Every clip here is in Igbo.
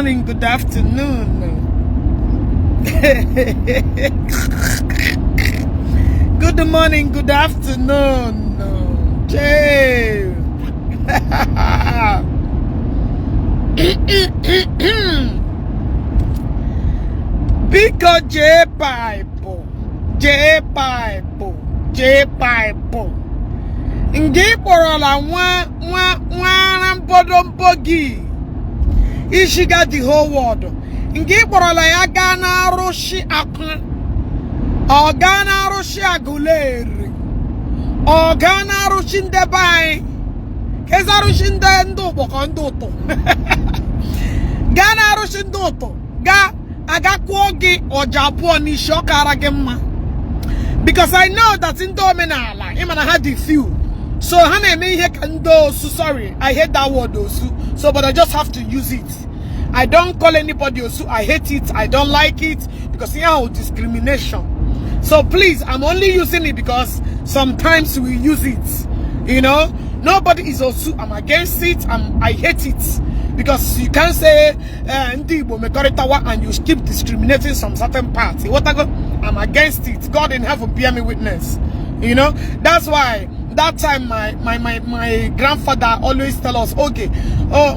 morning, good afternoon. Good morning, good afternoon. Jay. Because Jpac. Ngi porola nwa mpogi. Ishiga the whole world. Ngi porola ya gana roshi akwa. O gana roshi aguleri. O gana roshi ndebai. Keza roshi ndoto kondoto. Gana roshi ndoto. Ga agakwogi o Japan ni shokara gemma. Because I know that in Dominala, I'm gonna have the few. So sorry, I hate that word osu. So but I just have to use it. I don't call anybody osu. I hate it. I don't like it because discrimination. So please, I'm only using it because sometimes we use it. You know, nobody is osu. I'm against it. I hate it because you can't say Igbo and you keep discriminating some certain party. I'm against it. God in heaven bear me witness. You know, that's why that time my grandfather always tell us, okay, oh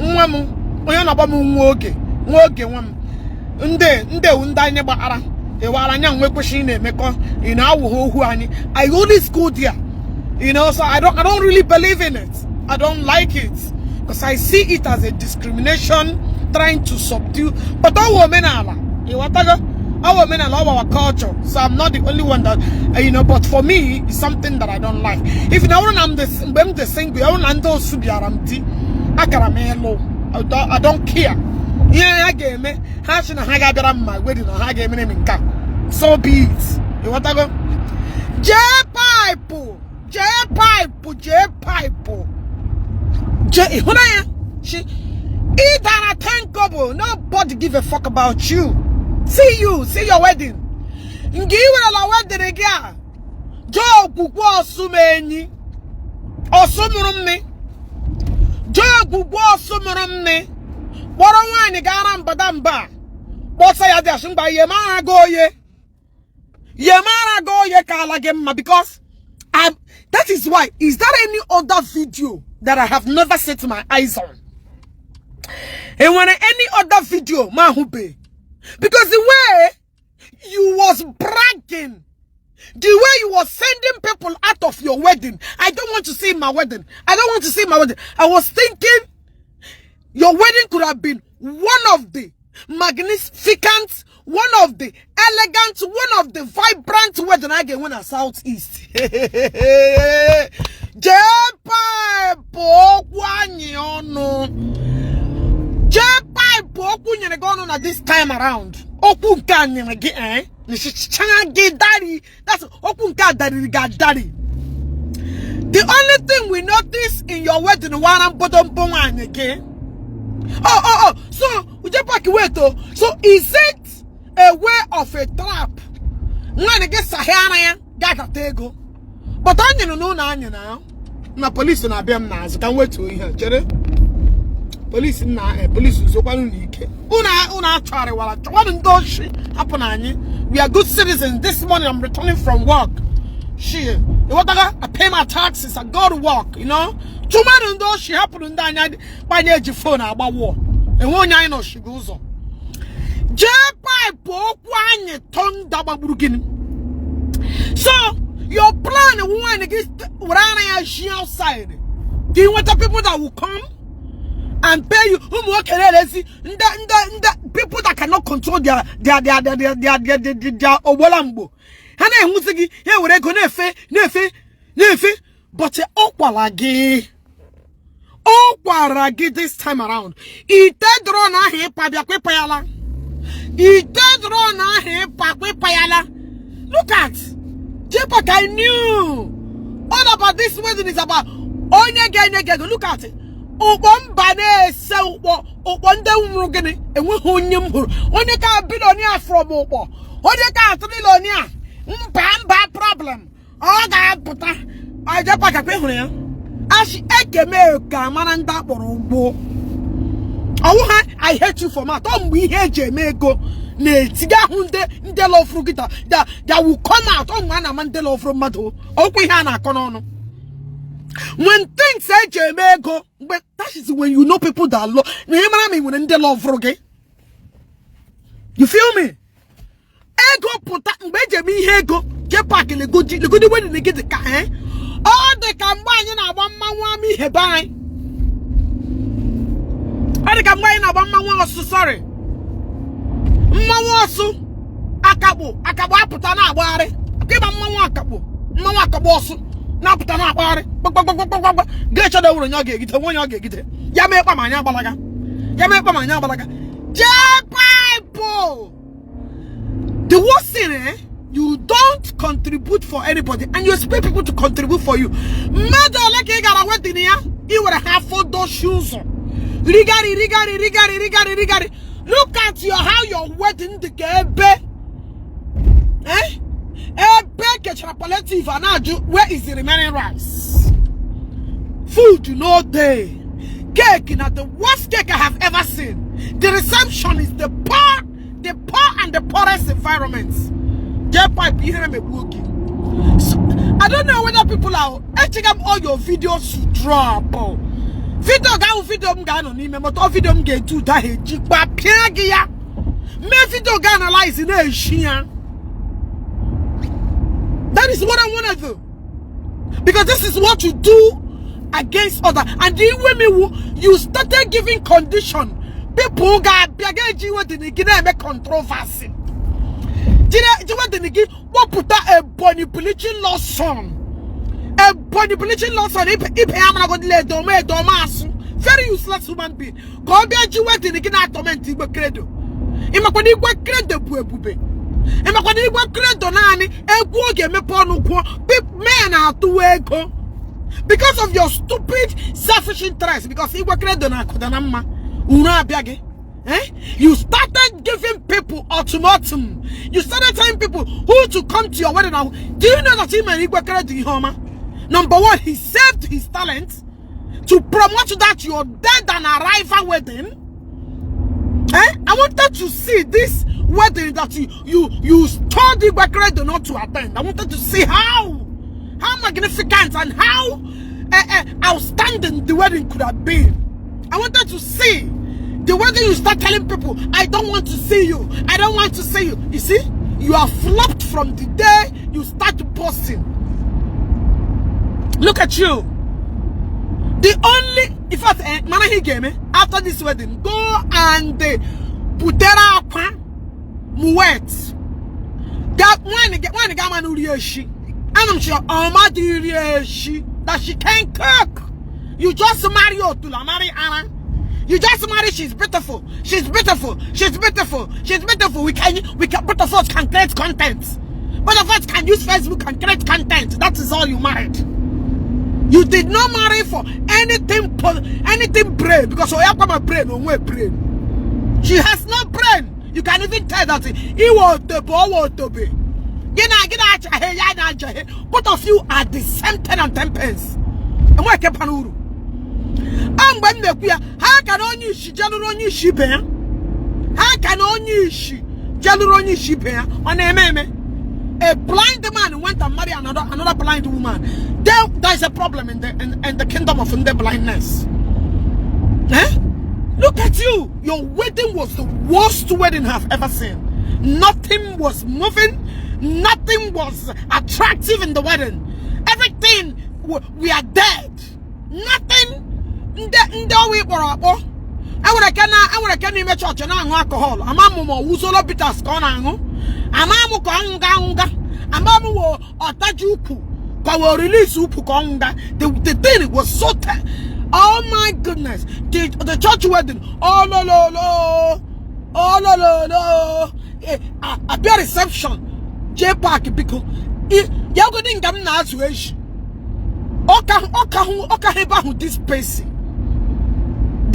I always go there. You know, so I don't really believe in it. I don't like it because I see it as a discrimination trying to subdue. But all women are our men love our culture, so I'm not the only one that you know. But for me, it's something that I don't like. If now I'm the single, I don't care. Yeah, I gave me my wedding. I gave me so be it. You want to go? Jpac. Nobody give a fuck about you. See your wedding. Ngiwe la wedding again. Jo gbugbo osumeni. Osumurumni. Jo gbugbo osumurumni. Boro wani gara mbadamba. Bosa ya dia shimba yemara goye. Yemara goye kala gemma because that is why. Is there any other video that I have never set my eyes on? And when any other video, mahube. Because the way you was bragging, the way you was sending people out of your wedding, I don't want to see my wedding. I don't want to see my wedding. I was thinking your wedding could have been one of the magnificent, one of the elegant, one of the vibrant wedding I get when I Southeast. At this time around, that's daddy. The only thing we notice in your wedding, so so is it a way of a trap? But I don't know now. My police and I be now. Can wait to hear. Police na police so unique. Una try wala. What don't she happen? We are good citizens. This morning I'm returning from work. She I pay my taxes. I go to work. You know. Tomorrow don't she happen by the phone about war. And one I know she goes on. Jpac tongue double burgin. So your plan one against Rana she outside. Do you want the people that will come and pay you? People that cannot control their obolambo. Hana musigi here we go nefe but okwaragi this time around. Ite drona he pabiakwe payala. Look at Jpac. I knew all about this wedding is about onye. Look at it. Bane se nde umrugene enwe honyem huru onye ka billionaire from Obo onye ka trillionaire mba problem o ga puta Jpac akwe huru ya ashi ekeme ka mana nda kporo ugbo owu ha I hate you for matter. We hate Jamaica. Ne tiga hunde nde love frugita that will come out on man de love from mato. Okay, hana konono. When things say Jamaica, but that is when you know people that love. When they love frugi. You feel me? Ego puta mbeje mi ego. Jpac le good way they get the car. All they can buy in a 1 man me he buy. All they can buy in a 1 man was sorry. Mmawasu akabo aputa na agbare ke ba mmanwa akabo osu na aputa na agbare ge cho da wuro nya ge gite won nya ge gite ya me pa manya balaga Jpac. The worst thing you don't contribute for anybody and you expect people to contribute for you. Mother like you got a wedding here, you would have 4 those shoes rigari. Look at how your wedding the ebe. Where is the remaining rice? Food no day. Cake is not the worst cake I have ever seen. The reception is the poor and the poorest environments. Jpac, so, I don't know whether people are etching up all your videos to drop. Video no ni me moto video get to da heji pa piagi ya me video ga analyze na ehia. That is what I want to do, because this is what you do against other. And the way you started giving condition, people ga biagaji what the gina make controversy. What put a manipulation lawson? A manipulation lawson if I'm not going to let Domas. Very useless human being. Go be a Jewet in the Gina torment Igbo credo. Imakoni Igbo credo bube. Imakoni Igbo credo nani ego game ponu kwa men are to ego. Because of your stupid selfish interest. Because Igbo credo na kodanama una biage. You started giving people ultimatum. You started telling people who to come to your wedding now. Do you know that him and Igbo credo Homa? Number one, he saved his talent to promote that your dead and arrival wedding. I wanted to see this wedding that you told the Igbo not to attend. I wanted to see how magnificent and how outstanding the wedding could have been. I wanted to see the wedding you start telling people, I don't want to see you. I don't want to see you. You see, you are flopped from the day you start posting. Look at you. The only, in fact, Manahi game after this wedding, go and putera Akwa muwet. That one the gaman uriyeshi. And I'm sure Almighty uriyeshi that she can't cook. You just marry Otula, marry Anna. You just marry. She's beautiful. She's beautiful. She's beautiful. She's beautiful. We can both of us can create content. Both of us can use Facebook and create content. That is all you married. You did not marry for anything brain, because Oyakwa brain or no brain. She has no brain. You can even tell that he was the boy to be. Both of you are the same 10 and 10 pence. And what kept Panuru? How can only she jaluroni shipe? How can only she jaluroni shipe on a meme? A blind man went and married another blind woman. There is a problem in the kingdom of the blindness. Look at you. Your wedding was the worst wedding I've ever seen. Nothing was moving. Nothing was attractive in the wedding. Everything, we are dead. Nothing. I would can in church and alcohol. Amamu Uzolo Bitters Konango. Amamu Kanga. Amamu or Tajuku. Kawa release Upukonga. The thing was so oh my goodness. The church wedding. Oh no. A beer reception. Jpac because you're going to get situation. Oka this spacing.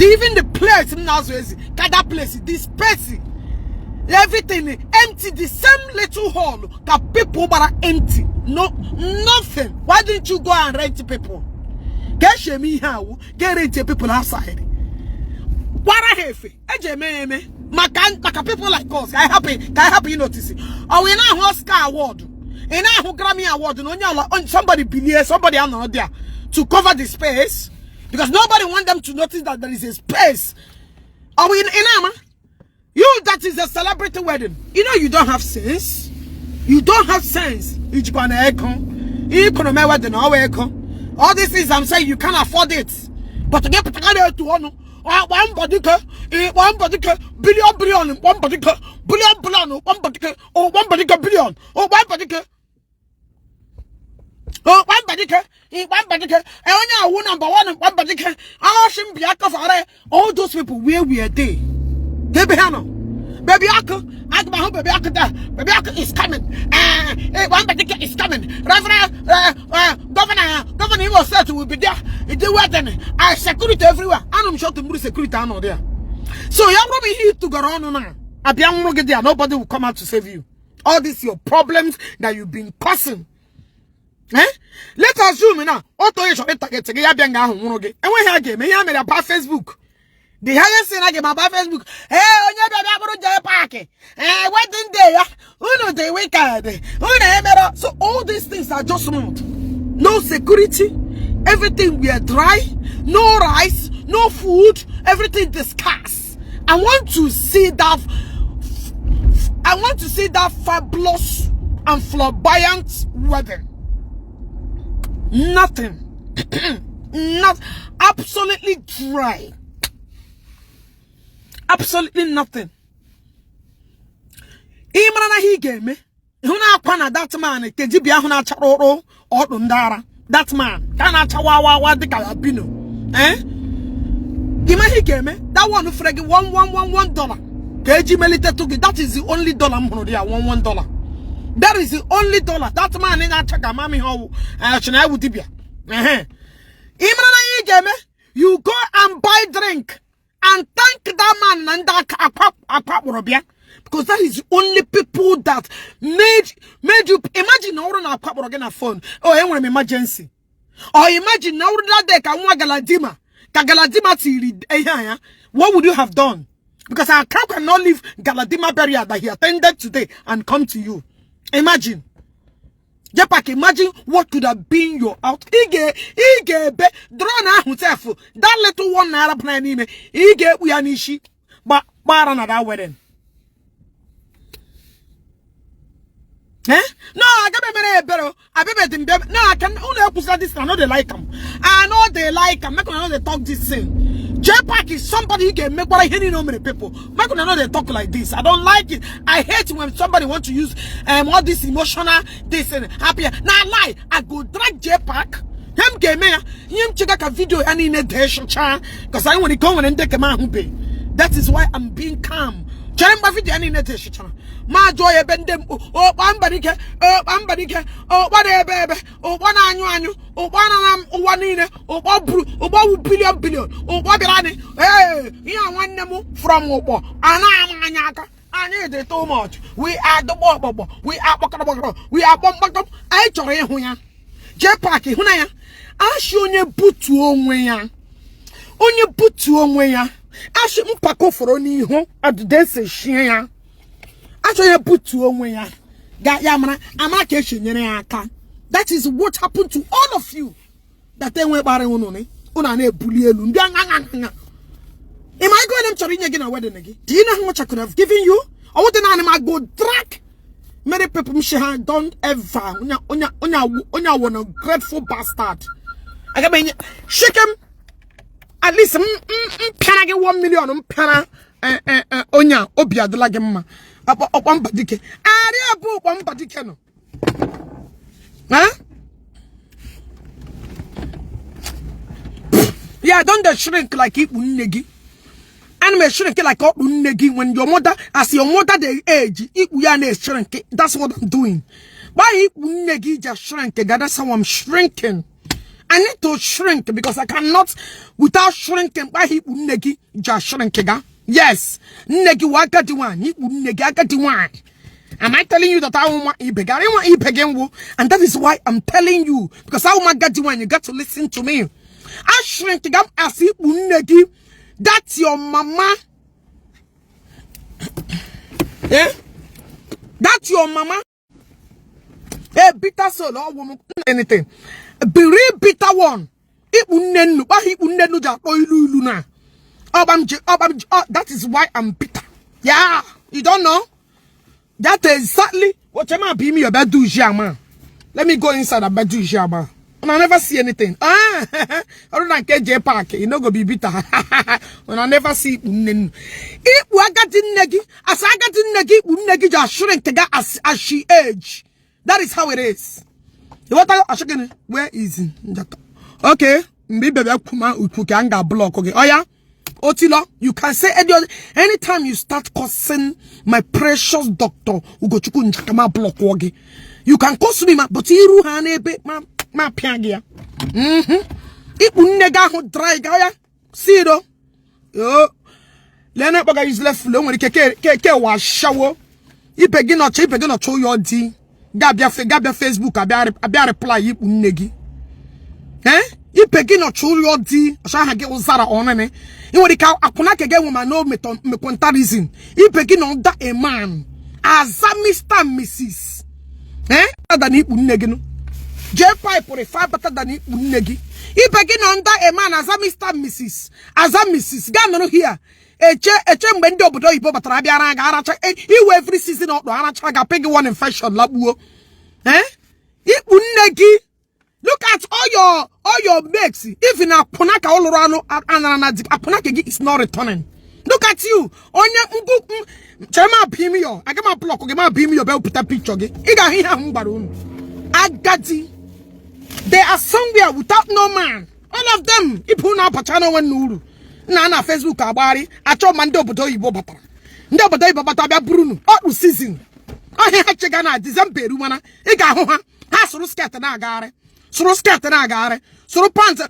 Even the place now that place this spacing. Everything empty, the same little hall that people are empty. No, nothing. Why didn't you go and rent people? Get me how get rent people outside. Wara hefe. Ejememe. Maka people like us. Can I help you notice it? Or we now Oscar award. And now Grammy award. No, somebody believe somebody out there to cover the space. Because nobody want them to notice that there is a space. Are we in Ama? You that is a celebrity wedding. You know you don't have sense. You don't have sense. All these things I'm saying you can't afford it. But to get to one body billion, one body billion, one body billion, one body oh, one badike, number one badike. All those people where we are there. Baby Ako, baby Ako is coming. One badike is coming. Reverend, governor, he was said to will be there. It's wedding. I security everywhere. I'm sure to move security down there. So you're probably here to go on now. Nobody will come out to save you. All these your problems that you've been causing. Let us zoom now. Auto is on target. And when I game, I made about Facebook. The highest thing I get about Facebook. Hey, on your Jpac. Wedding day. Uno day weekend. So all these things are just not. No security. Everything we are dry. No rice. No food. Everything is scarce. I want to see that. I want to see that fabulous and flamboyant wedding. Nothing. Not absolutely dry. Absolutely nothing. Imana he gave me. Huna that man, Kejibia Huna Charoro, or Dundara. That man. Kana Chawawa de Calabino. Ima he gave me. That one frag $1. KG Melita took it. That is the only dollar $1. That is the only dollar. That man in that chaka mami how I would be. You go and buy drink and thank that man and that Akwa, because that is the only people that made you imagine all on our papa again a phone. Oh, I want an emergency. Or imagine now that they can Galadima tiri. What would you have done? Because our cow cannot leave Galadima barrier that he attended today and come to you. Imagine. Jpac, imagine what could have been your out. Ige be drone himself. That little one naira plan him. Ige we anishi. But another wedding. No, I can't be better. I be better. No, I can only help this. I know they like them. I know they like them. I know they talk this thing. Jpac is somebody who can make what I hear no many people. I know they talk like this. I don't like it. I hate when somebody want to use all this emotional, this and happy. Now lie. I go drag Jpac. Him game me. Him check a video and in a dash because I want to go and take a man who pay. That is why I'm being calm. Chamber video and in a dash my joy bendem. Oh, Bambarike. Oh, Bambarike. Oh, whatever. Oh, one annual. Oh, one in. Oh, billion. Oh, what hey, you want them from Opo. Anamanyaka. I need it too much. We are the Bobo. We are Bokabo. We are Bombacom. I told you, Jpac, Hunaya. I show you put to on you put to on I should Paco for only home at the dance. Actually, put to Omwaya. Yamana, Amakeshin. That is what happened to all of you. That they went by Unone. Unane Bully. Am I going to ring again a wedding again? Do you know how much I could have given you? I want an animal go drag. Many people don't ever. Onya one a grateful bastard. I got me shake him. At least can I get 1 million pana Onya Obia de la Gemma. One badike. I did one badike no. Huh? Yeah, don't they shrink like it negi. And me shrink like up negi when your mother, as your mother the age, it we are shrink. That's what I'm doing. Why it negi just shrink? That's how I'm shrinking. I need to shrink because I cannot without shrinking. Why he negi just shrink? Yes, negi waka di one. He negi waka di one. Am I telling you that I want Ibeg? I don't want Ibeg, and that is why I'm telling you because I want get di one. You got to listen to me. I shrink as he negi That's your mama. Yeah? That's your mama. A bitter soul or woman anything. Be real bitter one. It unenu, but he unenu ja oiluna. That is why I'm bitter. Yeah, you don't know? That is exactly what you be me about do jama. Let me go inside about do jama. And I never see anything. I don't like Jpac. You know go be bitter. When I never see unenu. If we got in negi, as I got in negi, unegi just shrink as she age. That is how it is. What are you where is Njaka? Okay, maybe kuma ukukanga block. Okay, oh yeah. Otilo, you can say anytime you start cursing my precious doctor Ogechi Okeke Njaka block wage. You can curse me, but iru hanebe ma piagia. Nega ho dry guy. See do. Yo. Lena baga is left low when ke was shower. You begin not show your D. Gabia Facebook abia reply you negi. Eh? You begin not show your D. Asha get Zara on me. You want to akuna kege woman no me comparison. You begin on that a man as a Mr. Mrs. Eh? Than he negi no. Jpac for a far better than he negi. You begin on that a man as a Mr. Mrs. As a Mrs. Gano here. Eche mbende obodo Igbo batara bia na ga aracha iwe every season o aracha ga peg one infection labuo. Eh? Ipu nnegi. Look at all your mates. Even apunaka olorano anana apunaka is not returning. Look at you. Onye chema pimi yo. I get my block ge ma pimi yo be put a picture ge. Iga hiya mbaru. Agadi. They are somewhere without no man. All of them ipu na pachano wen nuru. Na Facebook abari acho mande obodo Igbo batara. Nde obodo Igbo batara bia Bruno. All season. Ahe ha chega na December ru mana. I ga ho ha suru skirt na agare. Suru skirt na agare. Suru pants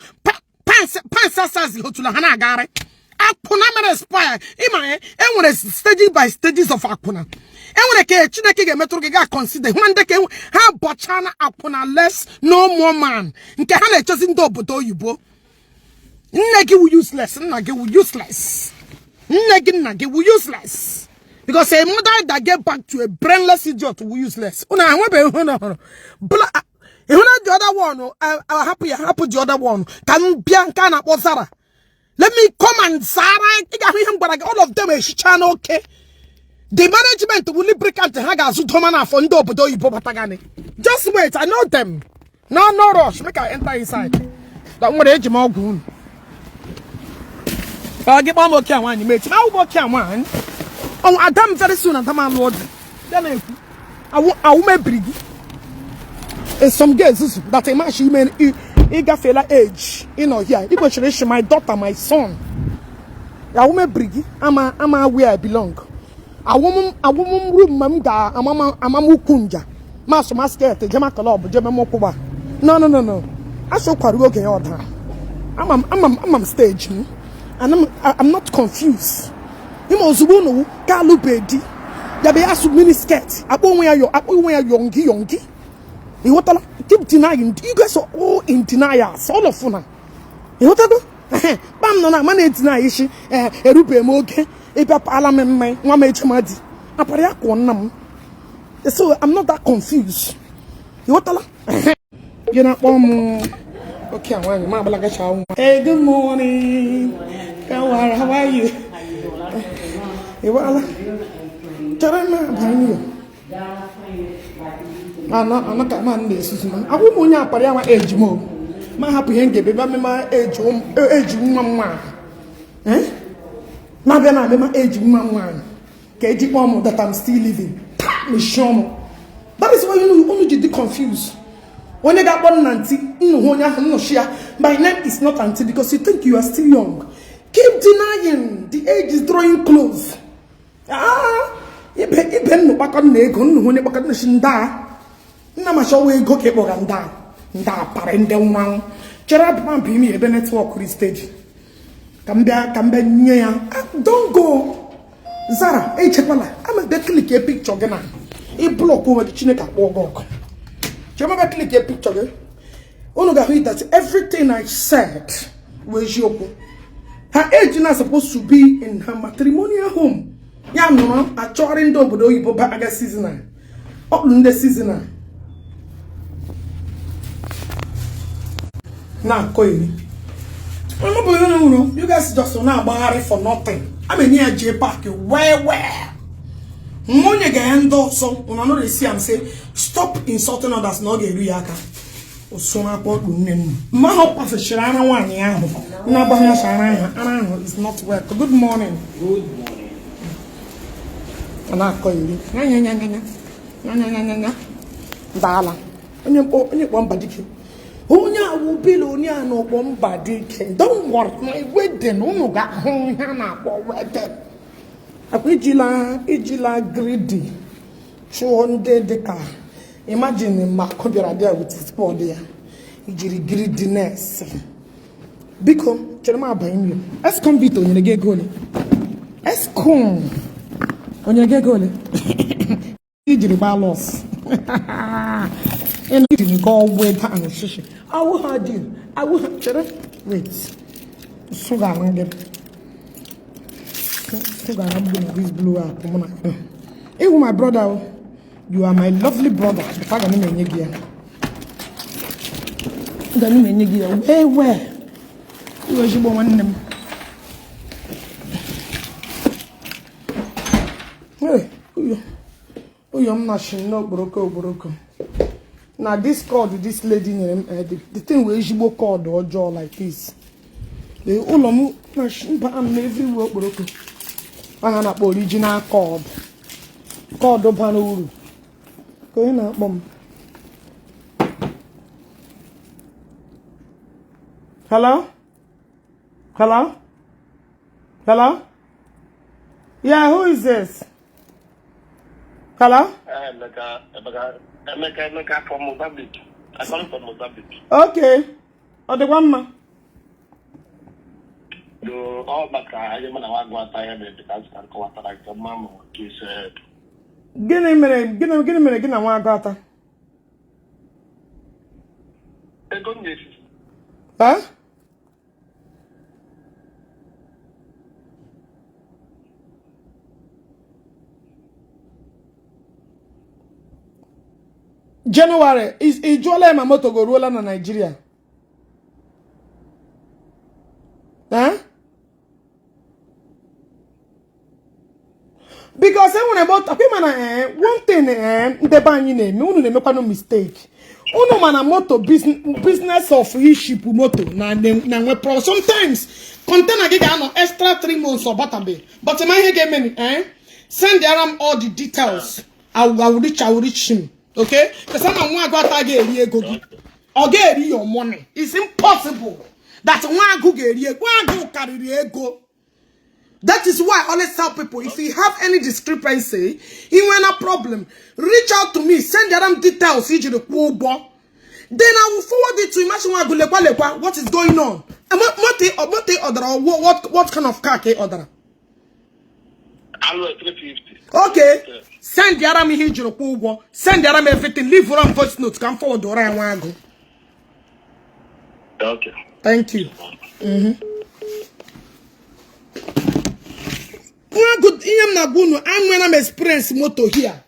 sazi hotula ha na agare. Akuna mere spire. Ima enwere stages by stages of akuna. Enwere ke Chineke ga metro ga consider. Mande ke ha bochana akuna less no more man. Nke ha na choose ndo obodo Igbo. Negi will useless. Nagi will useless. Nagi will useless. Because a mother that get back to a brainless idiot will useless. But the other one, I'll happy the other one. Can Bianca na Zara. Let me come and Zara. All of them is channel okay. The management will lubricant Haga Zutomana Fondo Bodo Ibobatagani. Just wait, I know them. No rush. Make I enter inside. That one age more good. I'll get one more can one, you mate. I'll walk can one. Oh, I damn very soon, and I'm Lord. Then I will make brig. And some girls that a man she mean eager fella age, you know, here. It was my daughter, my son. I will make brig. I'm where I belong. A woman room, mamga, a mama kunja. Master masket, Jama Club, Jama Mokuba. No. I saw karaoke all time. I'm on stage. And I'm not confused. You must know Kalubedi. Yabe asu mini skirt. Apo wear yongi. You what keep denying. You guys are all in denials. All of you. You what bam no na man deny ishi. Erube moge. Epa parliament me. One me chumadi. Apare akwa nam. So I'm not that confused. You what you not okay, hey, good morning. How are you? I'm not a man. This I won't know my age more. My happy hand gave my age woman. Eh? Now then, I'm my age woman. KG mom that I'm still living. That is why you only get confused. When you got one auntie, my name is not auntie because you think you are still young. Keep denying. The age is drawing close. You no back on the gun when you back on the shinda. Namasha way go keep on da parent one. Gerard man be me a network stage. Come back near. Don't go. Zara, hey Chepala, I'm a click a picture again. A block over the Chineka walk. Remember click a picture. That everything I said was your Her age is not supposed to be in her matrimonial home. Yeah, no, a choring dog with you back a seasoner. Up in the seasoner. Now, Koyi. You guys just now buy for nothing. I mean, here Jpac, where? Money get so when I know they see and say, stop insulting others, not get reaka. So I put my hope of a sharana one. It's not work. Good morning. Good morning. And I call you. Dala. Onye bombardike. Onya will be Lonia no bombardike. Don't worry, my wedding. Uno got home for wedding. Ijila greedy. 200 deka. Imagine my computer there with his body there. Ijiri greediness. Biko, chema abayim you. Escom vito onye ge gole. Escom onye ge gole. Ijiri balos. And you go way down the shishi. I will hard you. I will wait. Sugar man. Sugar I'm gonna this blue up. Hey, my brother. You are my lovely brother. The fact that I'm here. Where? You are one name. Hey, I'm not sure. No, Boroko. Now, this called this lady, the thing where she called or jaw like this. The Olomu, I'm everywhere, Boroko. I'm an original cord. Cord of Panuru. Going out, Mom. Hello? Hello? Hello? Yeah, who is this? Hello? Emeka from Mozambique. I come from Mozambique. Okay. Oh, the one man. Do all back. I am na wagwa tired because I can't go like the mama. He said. Gina wagata. Huh? January is Jola Mamoto go roll na Nigeria. Huh? Because when about one thing the ban name, no make no mistake. Uno man a moto business of ship moto na we sometimes container get an extra 3 months or batabe. But my head get many send them all the details. I will reach him. Okay? Because someone got or get your money. It's impossible that one go get one go carry the ego. That is why I always tell people, if you have any discrepancy, even a problem, reach out to me, send them details, then I will forward it to him. What is going on? What kind of car order? 350. Okay. Send the Arami Hijiro, send the Arami everything, leave one voice notes, come forward or I want to go. Okay. Thank you. I'm experience moto here.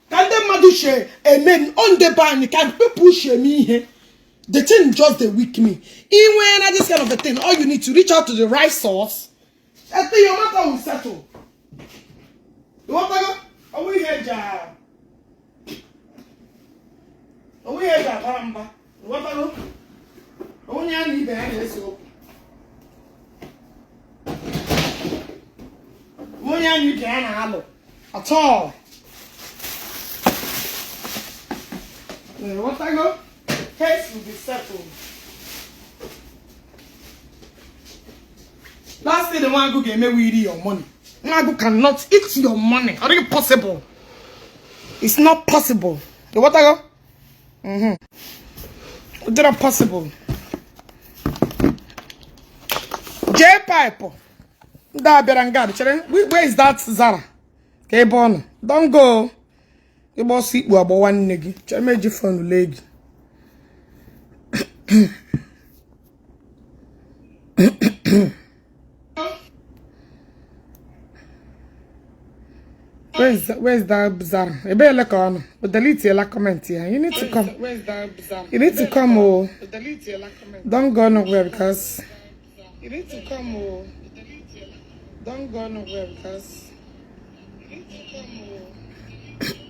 Can the madushe amen on the ban? Can people share me here? The thing just they weak me. Even when this kind of a thing, all you need to reach out to the right source. I think your matter will settle. You want to go? Are we here, Ja? Are we here, Ja? Baramba? You want to go? Only I need the hands. Only you can handle at all. What I go? Case will be settled. Last day the one go get me with your money. One cannot eat your money. How is it possible? It's not possible. The what I go? It's not possible. Jpac. Where is that Zara? Kebon. Don't go. You must see about one nigga. Change phone leg. Where's that bizarre? I better look on. But delete your comment here. You need to come. Where's that bizarre? You need to come, oh. Delete your comment. Don't go nowhere because You need to come, oh. don't go nowhere because You need to come, oh.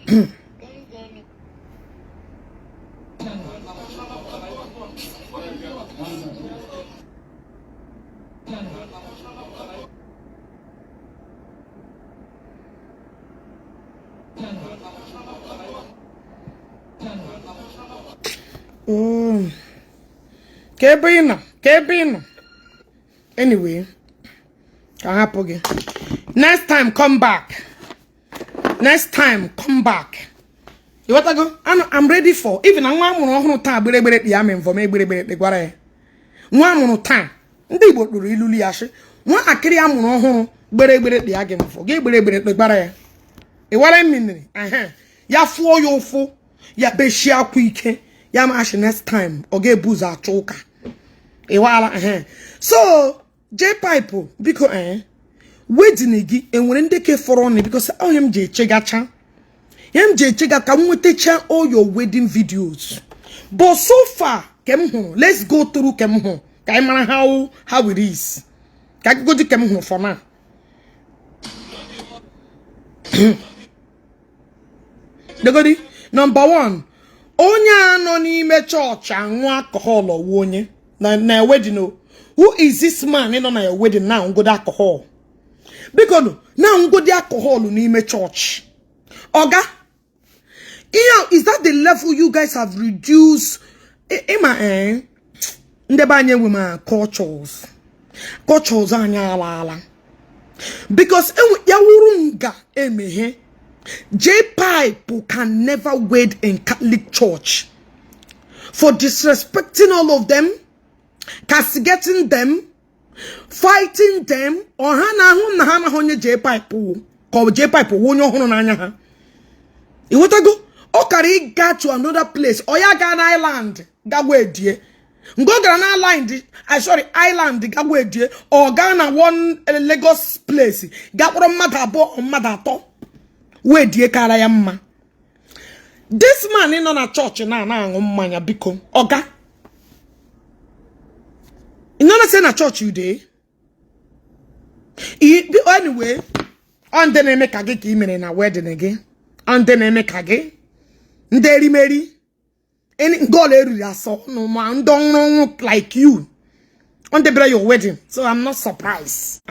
Don't go nowhere. oh. Kebino. Anyway, can happen again. Next time, come back. Next time, come back. You want to go? I'm ready for. Even I'm going to time. The amen for me. The guare. One time. Ndị Igbo kpuru ilu li asị. Nwa akịrị amụrụ ọhụrụ gbere the argument for. Ge gbere the guare. E wale miniri. Ya fuo yo fu. Ya beshi akwa ike. Ya ma asị next time. Oge buza achoka. E wala So Jpac because wedding gi enwere ndeke for on because oh him je chegacha. Him je chega ka nwete all your wedding videos. But so far let's go through how it is. Can go to for now. Number one, onya no n'ime church anwu alcohol or wonye na wedding. Who is this man in on a wedding now go alcohol? Because now go the alcohol n'ime church. Oga, is that the level you guys have reduced? Ndebanye women cultures anya ala because yawurunga emehe Jpac can never wed in Catholic church for disrespecting all of them, castigating them, fighting them, or hana honye Jpac called Jpac wonyo hono nanya ha. You want to go? Okari got to another place. Oyagan Island. Gawedie. Ngo Ghana Island. Island. Gawedie. Or Ghana one Lagos place. Gapro madabo or madato. Wedie karayamma. This man in on a church na manya biko. Oga. You know say na church you dey. Anyway, on the name kage ki imene na wedding again. On the name kage. Nderi Mary. Any God no man don't like you. On the day your wedding. So I'm not surprised.